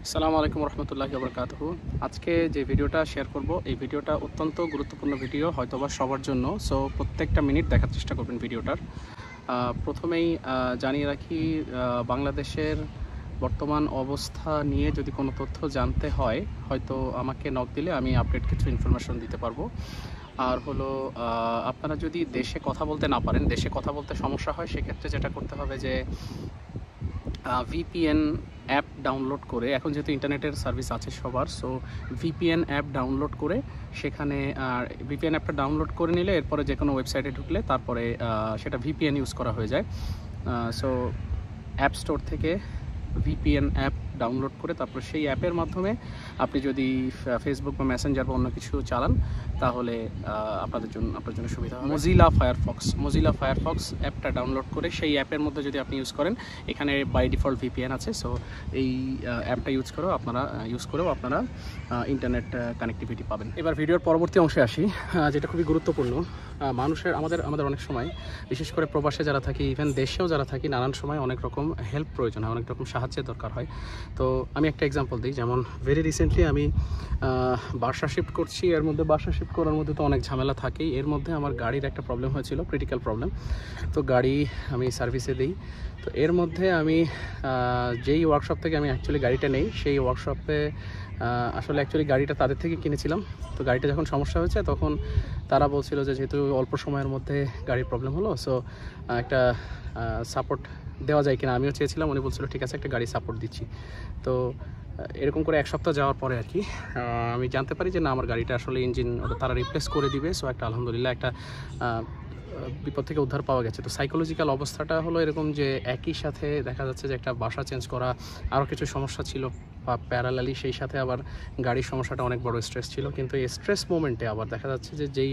আসসালামু আলাইকুম রহমতুল্লাহি ওয়া আজকে যে ভিডিওটা শেয়ার করব এই ভিডিওটা অত্যন্ত গুরুত্বপূর্ণ ভিডিও, হয়তোবা সবার জন্য। সো প্রত্যেকটা মিনিট দেখার চেষ্টা করবেন ভিডিওটার। প্রথমেই জানিয়ে রাখি, বাংলাদেশের বর্তমান অবস্থা নিয়ে যদি কোনো তথ্য জানতে হয়, হয়তো আমাকে নক দিলে আমি আপডেট কিছু ইনফরমেশন দিতে পারবো। আর হলো, আপনারা যদি দেশে কথা বলতে না পারেন, দেশে কথা বলতে সমস্যা হয়, সেক্ষেত্রে যেটা করতে হবে যে ভিপিএন অ্যাপ ডাউনলোড করে, এখন যেহেতু ইন্টারনেটের সার্ভিস আছে সবার, সো ভিপিএন অ্যাপ ডাউনলোড করে সেখানে ভিপিএন অ্যাপটা ডাউনলোড করে নিলে এরপরে যে কোনো ওয়েবসাইটে ঢুকলে তারপরে সেটা ভিপিএন ইউজ করা হয়ে যায়। সো অ্যাপ স্টোর থেকে ভিপিএন অ্যাপ ডাউনলোড করে তারপর সেই অ্যাপের মাধ্যমে আপনি যদি ফেসবুক বা মেসেঞ্জার বা অন্য কিছু চালান, তাহলে আপনার জন্য সুবিধা হবে। মোজিলা ফায়ারফক্স অ্যাপটা ডাউনলোড করে সেই অ্যাপের মধ্যে যদি আপনি ইউজ করেন, এখানে বাই ডিফল্ট ভিপিএন আছে। সো এই অ্যাপটা ইউজ করেও আপনারা ইন্টারনেট কানেক্টিভিটি পাবেন। এবার ভিডিওর পরবর্তী অংশে আসি, যেটা খুবই গুরুত্বপূর্ণ। আমাদের অনেক সময়, বিশেষ করে প্রবাসে যারা থাকি, ইভেন দেশেও যারা থাকি, নানান সময় অনেক রকম হেল্প প্রয়োজন হয়, অনেক রকম সাহায্যের দরকার হয়। তো আমি একটা এক্সাম্পল দিই, যেমন ভেরি রিসেন্টলি আমি বাসা শিফট করছি। এর মধ্যে বাসা শিফট করার মধ্যে তো অনেক ঝামেলা থাকেই। এর মধ্যে আমার গাড়ির একটা প্রবলেম হয়েছিল, ক্রিটিক্যাল প্রবলেম। তো গাড়ি আমি সার্ভিসে দিই। তো এর মধ্যে আমি যেই ওয়ার্কশপ থেকে আমি অ্যাকচুয়ালি গাড়িটা নেই, সেই ওয়ার্কশপে আসলে অ্যাকচুয়ালি গাড়িটা তাদের থেকে কিনেছিলাম। তো গাড়িটা যখন সমস্যা হয়েছে, তখন তারা বলছিল যে যেহেতু অল্প সময়ের মধ্যে গাড়ির প্রবলেম হলো, সো একটা সাপোর্ট দেওয়া যায় কিনা। আমিও চেয়েছিলাম, উনি বলছিল ঠিক আছে, একটা গাড়ি সাপোর্ট দিচ্ছি। তো এরকম করে এক সপ্তাহ যাওয়ার পরে আর কি আমি জানতে পারি যে না, আমার গাড়িটা আসলে ইঞ্জিন তারা রিপ্লেস করে দিবে। সো একটা আলহামদুলিল্লাহ একটা বিপদ থেকে উদ্ধার পাওয়া গেছে। তো সাইকোলজিক্যাল অবস্থাটা হলো এরকম যে একই সাথে দেখা যাচ্ছে যে একটা বাসা চেঞ্জ করা, আরও কিছু সমস্যা ছিল বা প্যারালালি সেই সাথে আবার গাড়ির সমস্যাটা অনেক বড় স্ট্রেস ছিল। কিন্তু এই স্ট্রেস মোমেন্টে আবার দেখা যাচ্ছে যে যেই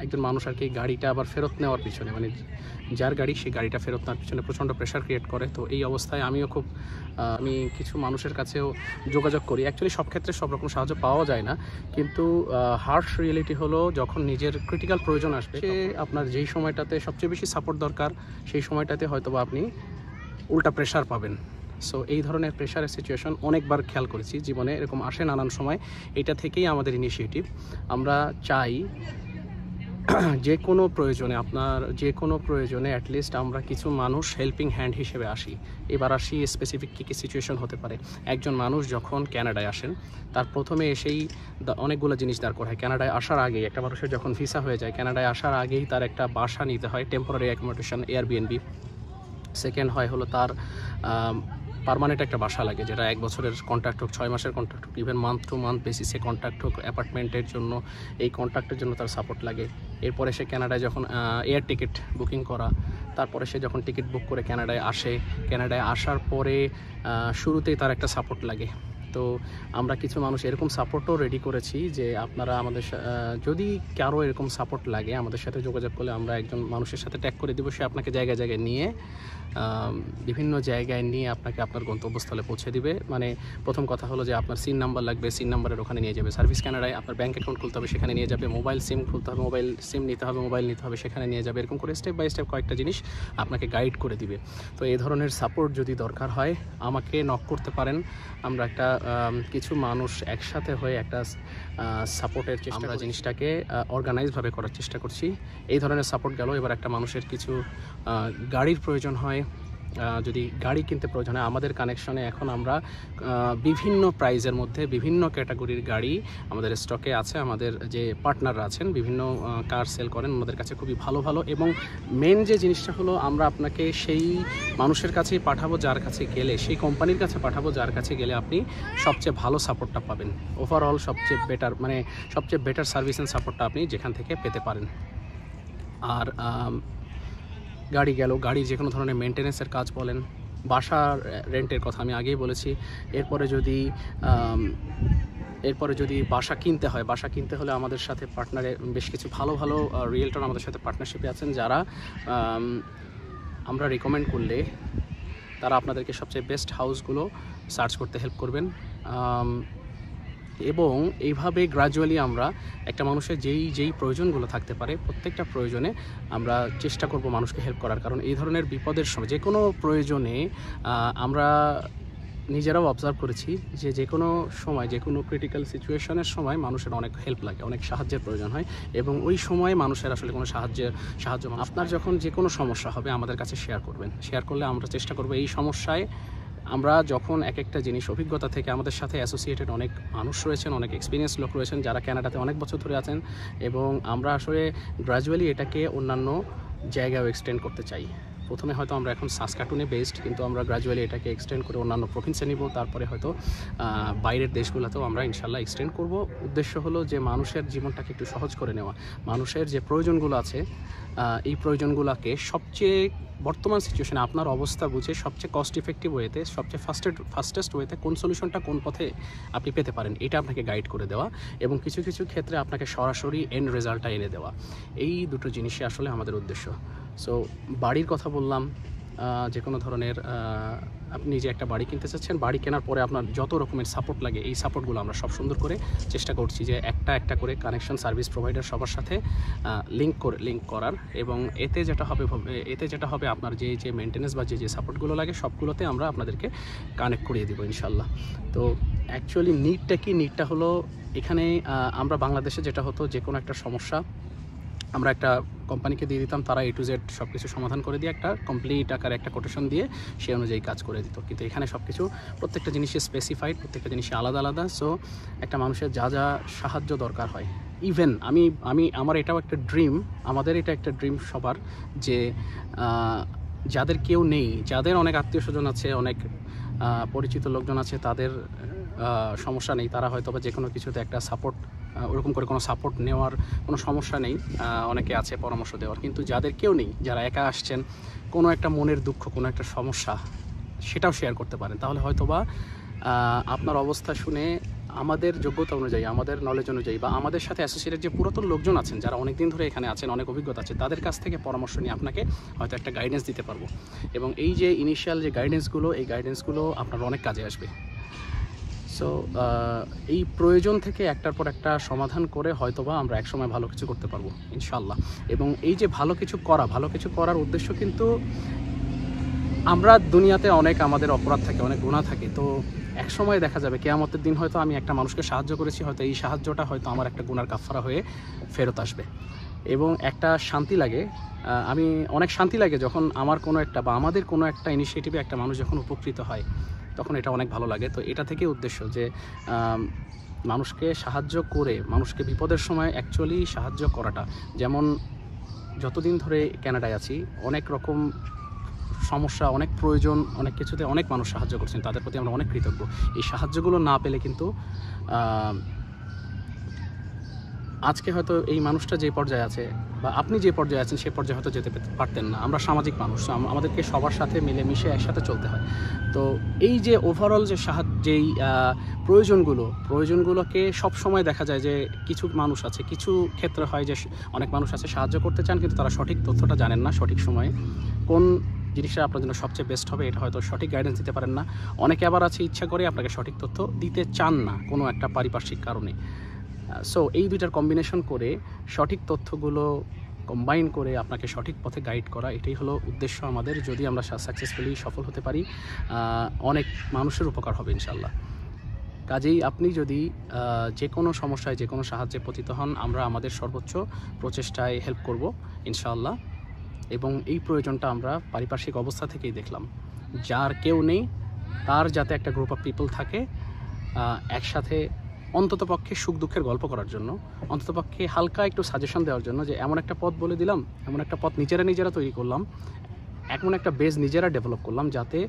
একজন মানুষ আর কি গাড়িটা আবার ফেরত নেওয়ার পিছনে, মানে যার গাড়ি সেই গাড়িটা ফেরত নেওয়ার পিছনে প্রচণ্ড প্রেশার ক্রিয়েট করে। তো এই অবস্থায় আমিও আমি কিছু মানুষের কাছেও যোগাযোগ করি। অ্যাকচুয়ালি সব ক্ষেত্রে সব রকম সাহায্য পাওয়া যায় না, কিন্তু হার্শ রিয়েলিটি হলো যখন নিজের ক্রিটিক্যাল প্রয়োজন আসবে, আপনার যেই সময়টাতে সবচেয়ে বেশি সাপোর্ট দরকার, সেই সময়টাতে হয়তো বা আপনি উল্টা প্রেশার পাবেন। সো এই ধরনের প্রেশারের সিচুয়েশন অনেকবার খেয়াল করেছি জীবনে, এরকম আসে নানান সময়। এটা থেকেই আমাদের ইনিশিয়েটিভ। আমরা চাই যে কোনো প্রয়োজনে অ্যাটলিস্ট আমরা কিছু মানুষ হেল্পিং হ্যান্ড হিসেবে আসি। এবার আসি স্পেসিফিক কী সিচুয়েশন হতে পারে। একজন মানুষ যখন ক্যানাডায় আসেন, তার প্রথমে এসেই অনেকগুলো জিনিস দরকার হয়। ক্যানাডায় আসার আগেই একটা মানুষের যখন ভিসা হয়ে যায়, ক্যানাডায় আসার আগেই তার একটা বাসা নিতে হয়, টেম্পোরারি অ্যাকোমোডেশন, এয়ারবিএনবি। সেকেন্ড হলো তার পার্মানেন্ট একটা বাসা লাগে, যেটা 1 বছরের কন্ট্রাক্ট হোক, 6 মাসের কন্ট্রাক্ট হোক, ইভেন মান্থ টু মান্থ বেসিসে কন্ট্রাক্ট হোক, অ্যাপার্টমেন্টের জন্য, এই কন্ট্রাক্টের জন্য তার সাপোর্ট লাগে। এরপরে সে ক্যানাডায় যখন এয়ার টিকিট বুকিং করা, তারপরে সে যখন টিকিট বুক করে ক্যানাডায় আসে, ক্যানাডায় আসার পরে শুরুতেই তার একটা সাপোর্ট লাগে। তো আমরা কিছু মানুষ এরকম সাপোর্টও রেডি করেছি যে আপনারা আমাদের যদি কারো এরকম সাপোর্ট লাগে, আমাদের সাথে যোগাযোগ করলে আমরা একজন মানুষের সাথে ট্যাগ করে দিব। সে আপনাকে জায়গায় জায়গায় নিয়ে, বিভিন্ন জায়গায় নিয়ে আপনাকে আপনার গন্তব্যস্থলে পৌঁছে দিবে। মানে প্রথম কথা হলো যে আপনার সিম নাম্বার লাগবে, সিম নাম্বারের ওখানে নিয়ে যাবে। সার্ভিস ক্যানাডায় আপনার ব্যাঙ্ক অ্যাকাউন্ট খুলতে হবে, সেখানে নিয়ে যাবে। মোবাইল সিম খুলতে হবে, মোবাইল নিতে হবে, সেখানে নিয়ে যাবে। এরকম করে স্টেপ বাই স্টেপ কয়েকটা জিনিস আপনাকে গাইড করে দিবে। তো এই ধরনের সাপোর্ট যদি দরকার হয়, আমাকে নক করতে পারেন। আমরা একটা কিছু মানুষ একসাথে হয়ে একটা সাপোর্টের আমরা জিনিসটাকে অর্গানাইজভাবে করার চেষ্টা করছি। এই ধরনের সাপোর্ট গেল। এবার একটা মানুষের কিছু গাড়ির প্রয়োজন হয়, যদি গাড়ি কিনতে প্রয়োজন হয়, আমাদের কানেকশনে এখন আমরা বিভিন্ন প্রাইজের মধ্যে বিভিন্ন ক্যাটাগরির গাড়ি আমাদের স্টকে আছে। আমাদের যে পার্টনাররা আছেন, বিভিন্ন কার সেল করেন, আমাদের কাছে খুবই ভালো। এবং মেন যে জিনিসটা হলো, আমরা আপনাকে সেই মানুষের কাছেই পাঠাবো যার কাছে গেলে, সেই কোম্পানির কাছে পাঠাবো যার কাছে গেলে আপনি সবচেয়ে ভালো সাপোর্টটা পাবেন। ওভারঅল সবচেয়ে বেটার সার্ভিস অ্যান্ড সাপোর্টটা আপনি যেখান থেকে পেতে পারেন। আর গাড়ির যে কোনো ধরনের মেনটেন্যান্সের কাজ বলেন, বাসার রেন্টের কথা আমি আগেই বলেছি। এরপরে যদি বাসা কিনতে হলে আমাদের সাথে পার্টনারে বেশ কিছু ভালো রিয়েলটর আমাদের সাথে পার্টনারশিপে আছেন, যারা আমরা রেকমেন্ড করলে তারা আপনাদেরকে সবচেয়ে বেস্ট হাউসগুলো সার্চ করতে হেল্প করবেন। এবং এইভাবে গ্র্যাজুয়ালি আমরা একটা মানুষের যেই প্রয়োজনগুলো থাকতে পারে, প্রত্যেকটা প্রয়োজনে আমরা চেষ্টা করব মানুষকে হেল্প করার। কারণ এই ধরনের বিপদের সময় যে কোনো প্রয়োজনে আমরা নিজেরাও অবজার্ভ করেছি যে যে কোনো সময় যে কোনো ক্রিটিক্যাল সিচুয়েশনের সময় মানুষের অনেক হেল্প লাগে, অনেক সাহায্যের প্রয়োজন হয় এবং ওই সময় মানুষের আসলে কোনো সাহায্য আপনার যখন যে কোনো সমস্যা হবে আমাদের কাছে শেয়ার করবেন। শেয়ার করলে আমরা চেষ্টা করবো এই সমস্যায় আমরা যখন এক একটা জিনিস অভিজ্ঞতা থেকে আমাদের সাথে অ্যাসোসিয়েটেড অনেক মানুষ রয়েছেন, অনেক এক্সপিরিয়েন্স লোক রয়েছেন যারা কানাডাতে অনেক বছর ধরে আছেন এবং আমরা আসলে গ্র্যাজুয়ালি এটাকে অন্যান্য জায়গায়ও এক্সটেন্ড করতে চাই। প্রথমে হয়তো আমরা এখন সাসকাটুনে বেসড, কিন্তু আমরা গ্র্যাজুয়ালি এটাকে এক্সটেন্ড করে অন্যান্য প্রভিন্সে নিব, তারপরে হয়তো বাইরের দেশগুলোতেও আমরা ইনশাল্লাহ এক্সটেন্ড করব। উদ্দেশ্য হলো যে মানুষের জীবনটাকে একটু সহজ করে নেওয়া, মানুষের যে প্রয়োজনগুলো আছে এই প্রয়োজনগুলোকে সবচেয়ে বর্তমান সিচুয়েশনে আপনার অবস্থা বুঝে সবচেয়ে কস্ট ইফেক্টিভ ওয়েতে, সবচেয়ে ফাস্টেস্ট ওয়েতে কোন সলিউশনটা কোন পথে আপনি পেতে পারেন এটা আপনাকে গাইড করে দেওয়া এবং কিছু কিছু ক্ষেত্রে আপনাকে সরাসরি এন্ড রেজাল্টটা এনে দেওয়া। এই দুটো জিনিসই আসলে আমাদের উদ্দেশ্য। সো বাড়ির কথা বললাম, যে কোনো ধরনের আপনি যে একটা বাড়ি কিনতে চাচ্ছেন, বাড়ি কেনার পরে আপনার যত রকমের সাপোর্ট লাগে এই সাপোর্টগুলো আমরা সব সুন্দর করে চেষ্টা করছি যে একটা করে কানেকশন সার্ভিস প্রোভাইডার সবার সাথে লিঙ্ক করার এবং এতে যেটা হবে আপনার যে মেনটেন্যান্স বা যে সাপোর্টগুলো লাগে সবগুলোতে আমরা আপনাদেরকে কানেক্ট করিয়ে দেবো ইনশাল্লাহ। তো অ্যাকচুয়ালি নিডটা হলো এখানে আমরা বাংলাদেশে যেটা হতো যে কোনো একটা সমস্যা আমরা একটা কোম্পানিকে দিয়ে দিতাম, তারা A to Z সব কিছু সমাধান করে দিয়ে একটা কমপ্লিট আকারে একটা কোটেশন দিয়ে সে অনুযায়ী কাজ করে দিত। কিন্তু এখানে সব কিছু প্রত্যেকটা জিনিসে স্পেসিফাইড, প্রত্যেকটা জিনিসে আলাদা আলাদা। সো একটা মানুষের যা সাহায্য দরকার হয়, ইভেন আমার এটাও একটা ড্রিম, আমাদের এটা একটা ড্রিম সবার, যে যাদের কেউ নেই, যাদের অনেক আত্মীয় স্বজন আছে, অনেক পরিচিত লোকজন আছে, তাদের সমস্যা নেই, তারা হয়তো বা যে কোনো কিছুতে একটা সাপোর্ট, ওরকম করে কোনো সাপোর্ট নেওয়ার কোনো সমস্যা নেই, অনেকে আছে পরামর্শ দেওয়ার, কিন্তু যাদের কেউ নেই, যারা একা আসছেন, কোনো একটা মনের দুঃখ, কোনো একটা সমস্যা সেটাও শেয়ার করতে পারেন, তাহলে হয়তো বা আপনার অবস্থা শুনে আমাদের যোগ্যতা অনুযায়ী, আমাদের নলেজ অনুযায়ী বা আমাদের সাথে অ্যাসোসিয়েটেড যে পুরাতন লোকজন আছেন যারা অনেক দিন ধরে এখানে আছেন, অনেক অভিজ্ঞতা আছে, তাদের কাছ থেকে পরামর্শ নিয়ে আপনাকে হয়তো একটা গাইডেন্স দিতে পারবো এবং এই যে ইনিশিয়াল যে এই গাইডেন্সগুলো আপনার অনেক কাজে আসবে। সো এই প্রয়োজন থেকে একটার পর একটা সমাধান করে হয়তোবা আমরা একসময় ভালো কিছু করতে পারবো ইনশাল্লাহ। এবং এই যে ভালো কিছু করার উদ্দেশ্য কিন্তু, আমরা দুনিয়াতে অনেক আমাদের অপরাধ থাকে, অনেক গুনাহ থাকে, তো এক সময় দেখা যাবে কিয়ামতের দিন হয়তো আমি একটা মানুষকে সাহায্য করেছি, হয়তো এই সাহায্যটা হয়তো আমার একটা গুনার কাফারা হয়ে ফেরত আসবে এবং একটা শান্তি লাগে, অনেক শান্তি লাগে যখন আমাদের কোনো একটা ইনিশিয়েটিভে একটা মানুষ যখন উপকৃত হয়, তখন এটা অনেক ভালো লাগে। তো এটা থেকে উদ্দেশ্য যে মানুষকে সাহায্য করে, মানুষকে বিপদের সময় অ্যাকচুয়ালি সাহায্য করাটা, যেমন যতদিন ধরে কানাডায় আছি অনেক রকম সমস্যা, অনেক প্রয়োজন, অনেক কিছুতে অনেক মানুষ সাহায্য করছেন, তাদের প্রতি আমরা অনেক কৃতজ্ঞ। এই সাহায্যগুলো না পেলে কিন্তু আজকে হয়তো এই মানুষটা যে পর্যায়ে আছে বা আপনি যে পর্যায়ে আছেন সেই পর্যায়ে হয়তো যেতে পারতেন না। আমরা সামাজিক মানুষ, আমাদেরকে সবার সাথে মিলেমিশে একসাথে চলতে হয়। তো এই যে ওভারঅল যে যেই প্রয়োজনগুলোকে সবসময় দেখা যায় যে কিছু মানুষ আছে, কিছু ক্ষেত্রে হয় যে অনেক মানুষ আছে সাহায্য করতে চান কিন্তু তারা সঠিক তথ্যটা জানেন না, সঠিক সময়ে কোন জিনিসটা আপনার জন্য সবচেয়ে বেস্ট হবে এটা হয়তো সঠিক গাইডেন্স দিতে পারেন না। অনেকে আবার আছে ইচ্ছা করে আপনাকে সঠিক তথ্য দিতে চান না কোনো একটা পারিপার্শ্বিক কারণে। সো এই দুইটার কম্বিনেশন করে সঠিক তথ্যগুলো কম্বাইন করে আপনাকে সঠিক পথে গাইড করা, এটাই হলো উদ্দেশ্য আমাদের। যদি আমরা সাকসেসফুলি সফল হতে পারি, অনেক মানুষের উপকার হবে ইনশাল্লাহ। কাজেই আপনি যদি যে কোনো সমস্যায়, যে কোনো সাহায্যে পতিত হন, আমরা আমাদের সর্বোচ্চ প্রচেষ্টায় হেল্প করব ইনশাআল্লাহ। এবং এই প্রয়োজনটা আমরা পারিপার্শ্বিক অবস্থা থেকেই দেখলাম, যার কেউ নেই তার যাতে একটা গ্রুপ অফ পিপল থাকে একসাথে, অন্ততপক্ষে সুখ দুঃখের গল্প করার জন্য, অন্ততপক্ষে হালকা একটু সাজেশন দেওয়ার জন্য, যে এমন একটা পথ বলে দিলাম, এমন একটা পথ নিজেরা তৈরি করলাম, এমন একটা বেস নিজেরা ডেভেলপ করলাম যাতে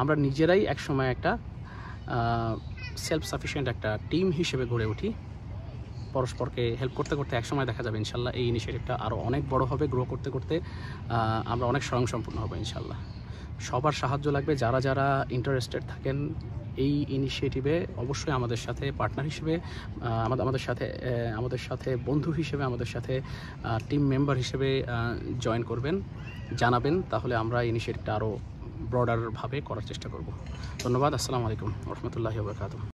আমরা নিজেরাই একসময় একটা সেলফ সাফিসিয়েন্ট একটা টিম হিসেবে গড়ে উঠি। পরস্পরকে হেল্প করতে করতে একসময় দেখা যাবে ইনশাল্লাহ এই ইনিশিয়েটিভটা আরও অনেক বড় হবে, গ্রো করতে করতে আমরা অনেক স্বয়ংসম্পূর্ণ হবো ইনশাল্লাহ। সবার সাহায্য লাগবে, যারা ইন্টারেস্টেড থাকেন এই ইনিশিয়েটিভে অবশ্যই আমাদের সাথে পার্টনার হিসেবে, আমাদের সাথে বন্ধু হিসেবে, আমাদের সাথে টিম মেম্বার হিসেবে জয়েন করবেন, জানাবেন, তাহলে আমরা ইনিশিয়েটিভটা আরও ব্রডারভাবে করার চেষ্টা করব। ধন্যবাদ। আসসালামু আলাইকুম ওয়া রাহমাতুল্লাহি ওয়া বারাকাতুহু।